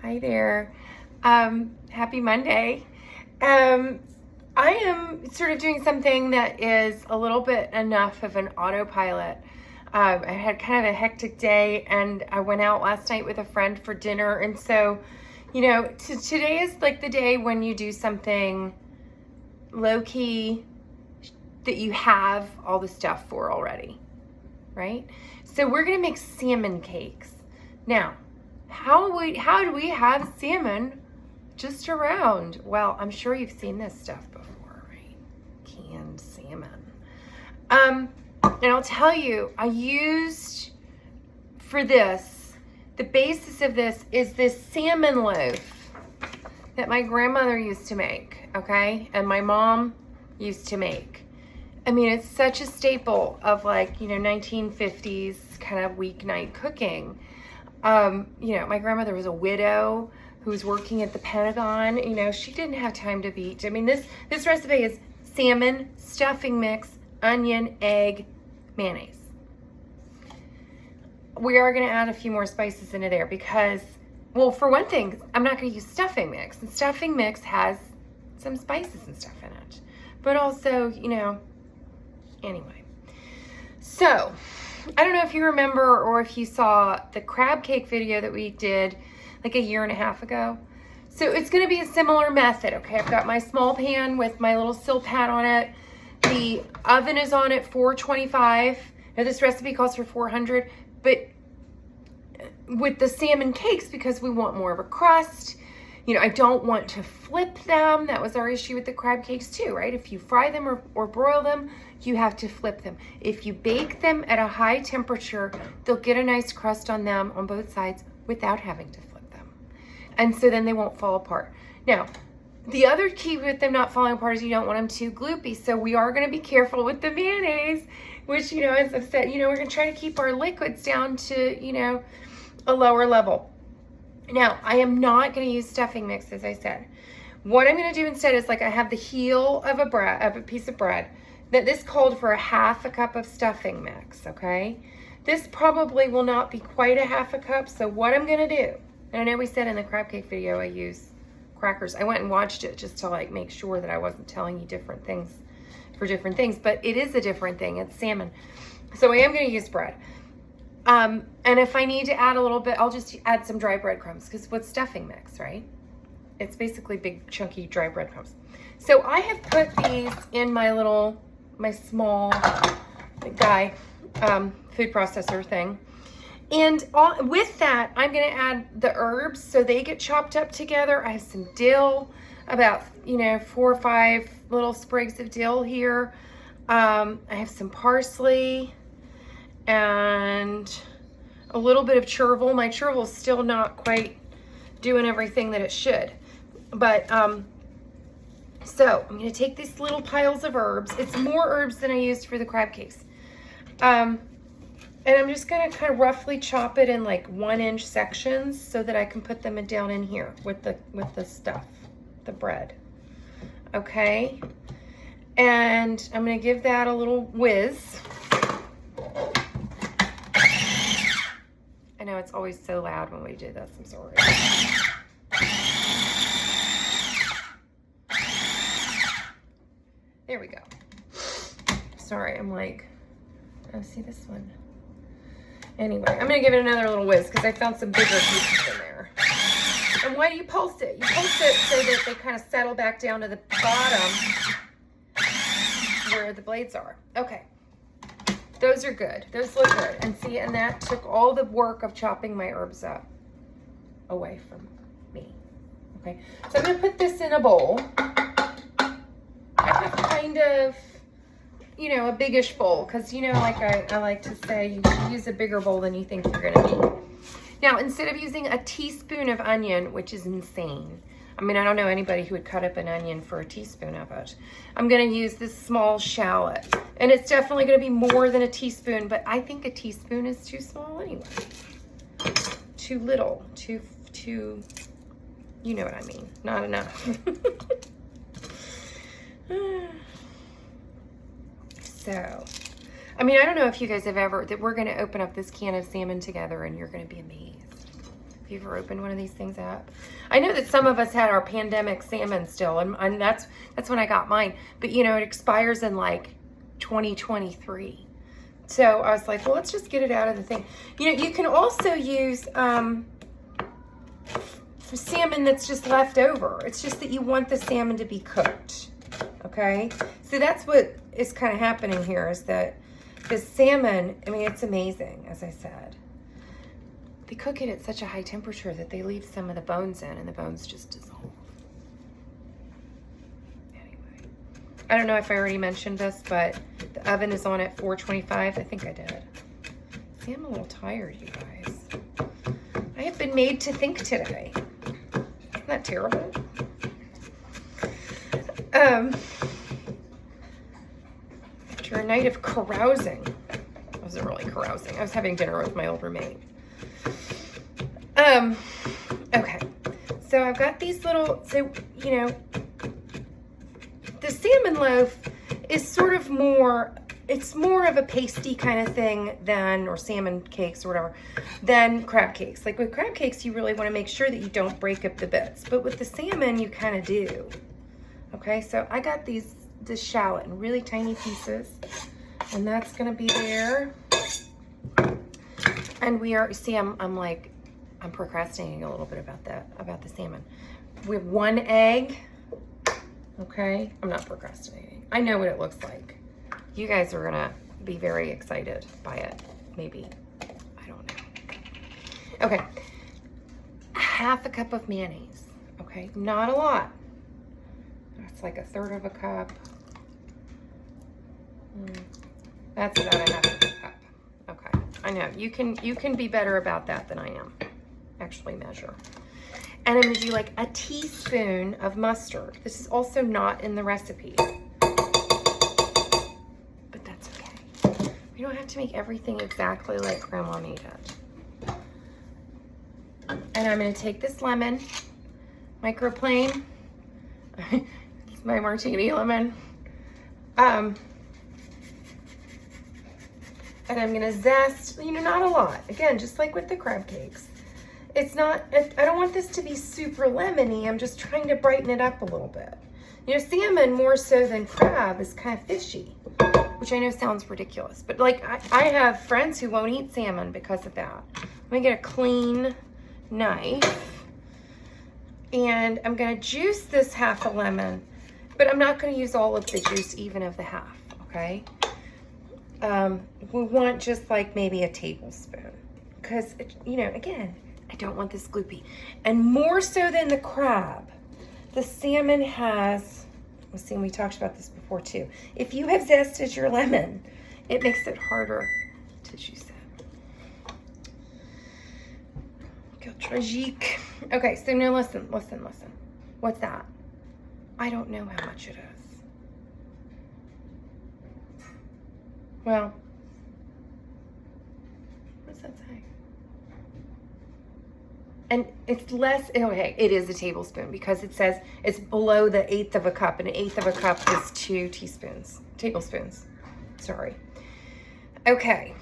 Hi there. Happy Monday. I am sort of doing something that is a little bit enough of an autopilot. I had kind of a hectic day, and I went out last night with a friend for dinner. And so, today is like the day when you do something low-key that you have all the stuff for already, right? So we're going to make salmon cakes. Now, how do we have salmon just around? Well, I'm sure you've seen this stuff before, right? Canned salmon. And I'll tell you, I used for this, the basis of this is this salmon loaf that my grandmother used to make, okay? And my mom used to make. I mean, it's such a staple of 1950s kind of weeknight cooking. My grandmother was a widow who was working at the Pentagon. She didn't have time to beat. I mean, this recipe is salmon, stuffing mix, onion, egg, mayonnaise. We are going to add a few more spices into there because, well, for one thing, I'm not going to use stuffing mix. And stuffing mix has some spices and stuff in it. But also, anyway. So, I don't know if you remember or if you saw the crab cake video that we did like a year and a half ago. So it's going to be a similar method, okay? I've got my small pan with my little silpat on it. The oven is on at 425. Now this recipe calls for 400, but with the salmon cakes, because we want more of a crust, I don't want to flip them. That was our issue with the crab cakes too, right? If you fry them or broil them, you have to flip them. If you bake them at a high temperature, they'll get a nice crust on them on both sides without having to flip them. And so then they won't fall apart. Now, the other key with them not falling apart is you don't want them too gloopy. So we are going to be careful with the mayonnaise, which, as I've said, we're going to try to keep our liquids down to, a lower level. Now, I am not going to use stuffing mix, as I said. What I'm going to do instead is I have the heel of a piece of bread. That this called for a half a cup of stuffing mix, okay? This probably will not be quite a half a cup, so what I'm going to do, and I know we said in the crab cake video I use crackers. I went and watched it just to make sure that I wasn't telling you different things for different things, but it is a different thing. It's salmon. So I am going to use bread. And if I need to add a little bit, I'll just add some dry breadcrumbs, because what's stuffing mix, right? It's basically big, chunky, dry breadcrumbs. So I have put these in my small guy food processor thing. And with that, I'm going to add the herbs so they get chopped up together. I have some dill, about, 4 or 5 little sprigs of dill here. I have some parsley and a little bit of chervil. My chervil's still not quite doing everything that it should. But, so I'm going to take these little piles of herbs. It's more herbs than I used for the crab cakes. And I'm just going to kind of roughly chop it in 1-inch sections so that I can put them down in here with the stuff, the bread. Okay. And I'm going to give that a little whiz. I know it's always so loud when we do this. I'm sorry. There we go. Sorry, I'm oh, see this one. Anyway, I'm going to give it another little whiz because I found some bigger pieces in there. And why do you pulse it? You pulse it so that they kind of settle back down to the bottom where the blades are. Okay. Those are good. Those look good. And see, and that took all the work of chopping my herbs up away from me. Okay. So I'm going to put this in a bowl. I have kind of, a biggish bowl because, I like to say, you use a bigger bowl than you think you're going to need. Now, instead of using a teaspoon of onion, which is insane. I mean, I don't know anybody who would cut up an onion for a teaspoon of it. I'm going to use this small shallot. And it's definitely going to be more than a teaspoon, but I think a teaspoon is too small anyway. Too little. Too, you know what I mean. Not enough. So, I mean, I don't know if you guys have ever, that we're going to open up this can of salmon together and you're going to be amazed. If you ever opened one of these things up? I know that some of us had our pandemic salmon still, and that's when I got mine. But you know, it expires in like 2023. So I was like, well, let's just get it out of the thing. You know, you can also use salmon that's just left over. It's just that you want the salmon to be cooked. Okay, so that's what is kind of happening here, is that the salmon, I mean, it's amazing, as I said. They cook it at such a high temperature that they leave some of the bones in, and the bones just dissolve. Anyway, I don't know if I already mentioned this, but the oven is on at 425. I think I did. See, I'm a little tired, you guys. I have been made to think today. Isn't that terrible? After a night of carousing, I wasn't really carousing. I was having dinner with my old roommate. Okay, so I've got these little, so, you know, the salmon loaf is sort of more, it's more of a pasty kind of thing than, or salmon cakes or whatever, than crab cakes. Like with crab cakes, you really want to make sure that you don't break up the bits. But with the salmon, you kind of do. Okay, so I got this shallot in really tiny pieces, and that's gonna be there. And we are, see, I'm procrastinating a little bit about the salmon. We have 1 egg. Okay, I'm not procrastinating. I know what it looks like. You guys are gonna be very excited by it, maybe. I don't know. Okay, 1/2 cup of mayonnaise. Okay, not a lot. That's like 1/3 cup. That's about 1/2 cup. Okay, I know you can be better about that than I am. Actually measure. And I'm gonna do like a teaspoon of mustard. This is also not in the recipe, but that's okay. We don't have to make everything exactly like Grandma made it. And I'm gonna take this lemon, microplane. It's my martini lemon. And I'm gonna zest, you know, not a lot. Again, just like with the crab cakes. It's not, I don't want this to be super lemony. I'm just trying to brighten it up a little bit. You know, salmon more so than crab is kind of fishy, which I know sounds ridiculous. But like, I have friends who won't eat salmon because of that. I'm gonna get a clean knife, and I'm gonna juice this 1/2 lemon, but I'm not gonna use all of the juice, even of the 1/2, okay? We want just like maybe a tablespoon, because, you know, again, I don't want this gloopy. And more so than the crab, the salmon has, let's see, we talked about this before too. If you have zested your lemon, it makes it harder to juice it. Quel tragique. Okay, so now listen. What's that? I don't know how much it is. Well, what does that say? And it's less, okay, it is a tablespoon, because it says it's below the 1/8 cup, and 1/8 cup is 2 tablespoons. Sorry. Okay,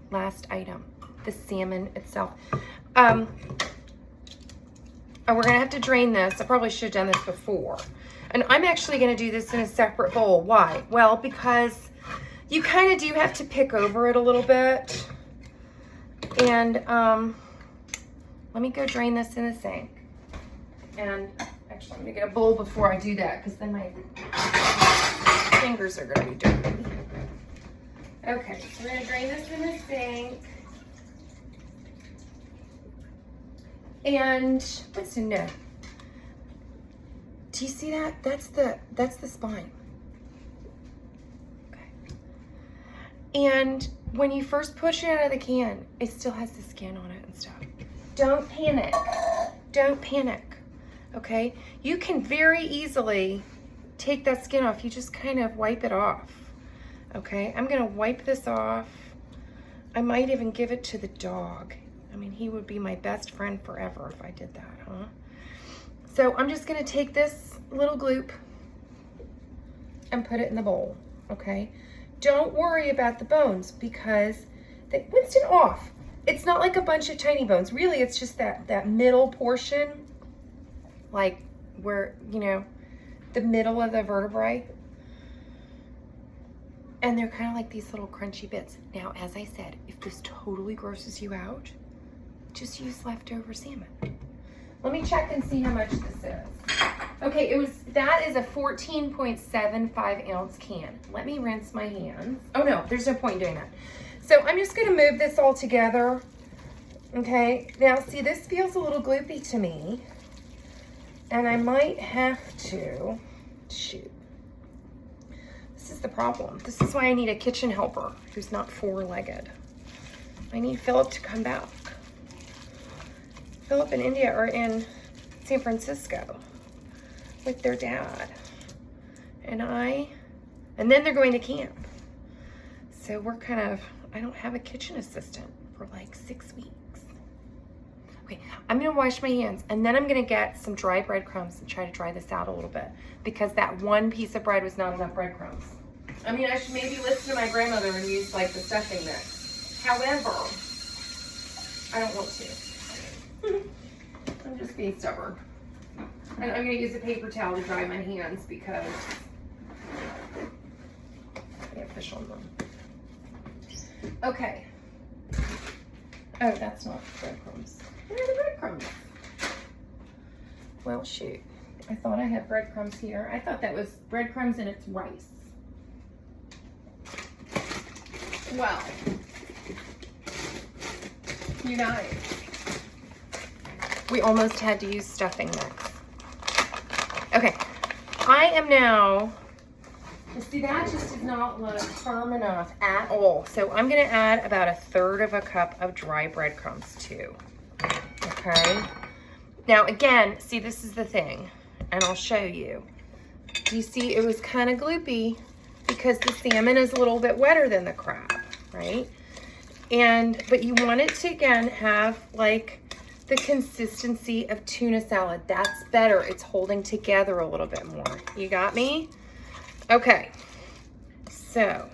last item, the salmon itself. Oh, we're gonna have to drain this. I probably should have done this before. And I'm actually gonna do this in a separate bowl. Why? Well, because you kind of do have to pick over it a little bit. And let me go drain this in the sink. And actually, I'm gonna get a bowl before I do that, because then my fingers are gonna be dirty. Okay, so we're gonna drain this in the sink. And what's in there? Do you see that? That's the spine. Okay. And when you first push it out of the can, it still has the skin on it and stuff. Don't panic. Don't panic. Okay? You can very easily take that skin off. You just kind of wipe it off. Okay? I'm gonna wipe this off. I might even give it to the dog. I mean, he would be my best friend forever if I did that, huh? So I'm just gonna take this little gloop and put it in the bowl, okay? Don't worry about the bones, because Winston, off. it's not like a bunch of tiny bones. Really, it's just that middle portion, like where, you know, the middle of the vertebrae. And they're kind of like these little crunchy bits. Now, as I said, if this totally grosses you out, just use leftover salmon. Let me check and see how much this is. Okay, that is a 14.75 ounce can. Let me rinse my hands. Oh no, there's no point in doing that. So I'm just gonna move this all together. Okay, now see, this feels a little gloopy to me. And I might have to, shoot. This is the problem. This is why I need a kitchen helper who's not four-legged. I need Philip to come back. Philip in India or in San Francisco with their dad. And then they're going to camp. So we're I don't have a kitchen assistant for like 6 weeks. Okay, I'm gonna wash my hands and then I'm gonna get some dry breadcrumbs and try to dry this out a little bit because that one piece of bread was not enough breadcrumbs. I mean, I should maybe listen to my grandmother and use like the stuffing mix. However, I don't want to. I'm just being stubborn. And I'm gonna use a paper towel to dry my hands because I have fish on them. Okay. Oh, that's not breadcrumbs. Where are the breadcrumbs? Well, shoot. I thought I had breadcrumbs here. I thought that was breadcrumbs and it's rice. Well, you guys, we almost had to use stuffing mix. Okay, I am now, see, that just does not look firm enough at all. So I'm gonna add about 1/3 cup of dry breadcrumbs too, okay? Now again, see, this is the thing, and I'll show you. Do you see it was kind of gloopy because the salmon is a little bit wetter than the crab, right? But you want it to, again, have like the consistency of tuna salad. That's better. It's holding together a little bit more. You got me? Okay. So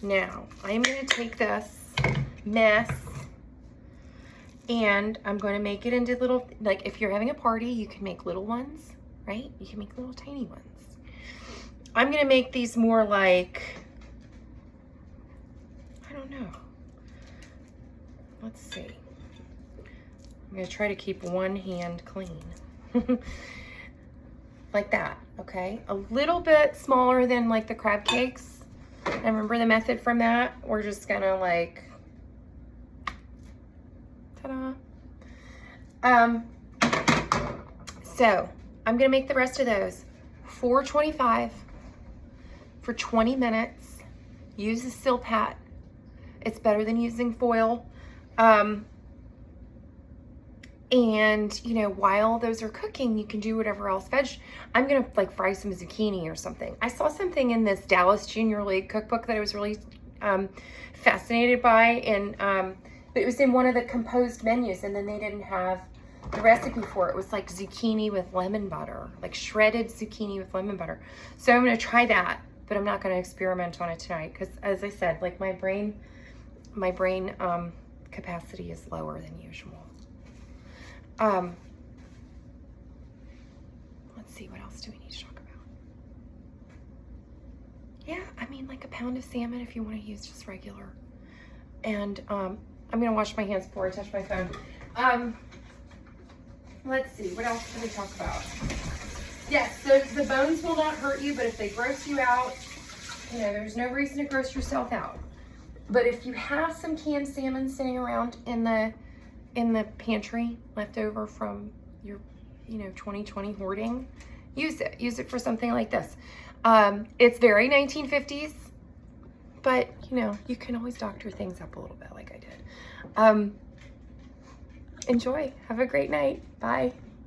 now I'm going to take this mess and I'm going to make it into little, like if you're having a party, you can make little ones, right? You can make little tiny ones. I'm going to make these more like, I don't know. Let's see. I'm going to try to keep one hand clean. Like that, okay? A little bit smaller than like the crab cakes. And remember the method from that? We're just going to like, ta-da. So I'm going to make the rest of those. 425 for 20 minutes. Use a Silpat. It's better than using foil. And you know, while those are cooking, you can do whatever else I'm gonna like fry some zucchini or something. I saw something in this Dallas Junior League cookbook that I was really fascinated by, and but it was in one of the composed menus, and then they didn't have the recipe for it. It was like zucchini with lemon butter, like shredded zucchini with lemon butter. So I'm gonna try that, but I'm not gonna experiment on it tonight because, as I said, like my brain capacity is lower than usual. Let's see, what else do we need to talk about? Yeah, I mean, like a pound of salmon if you want to use just regular. And I'm gonna wash my hands before I touch my phone. Let's see, what else can we talk about? Yes, so the bones will not hurt you, but if they gross you out, you know, there's no reason to gross yourself out. But if you have some canned salmon sitting around in the pantry left over from your, 2020 hoarding, use it. Use it for something like this. It's very 1950s, but you can always doctor things up a little bit like I did. Enjoy. Have a great night. Bye.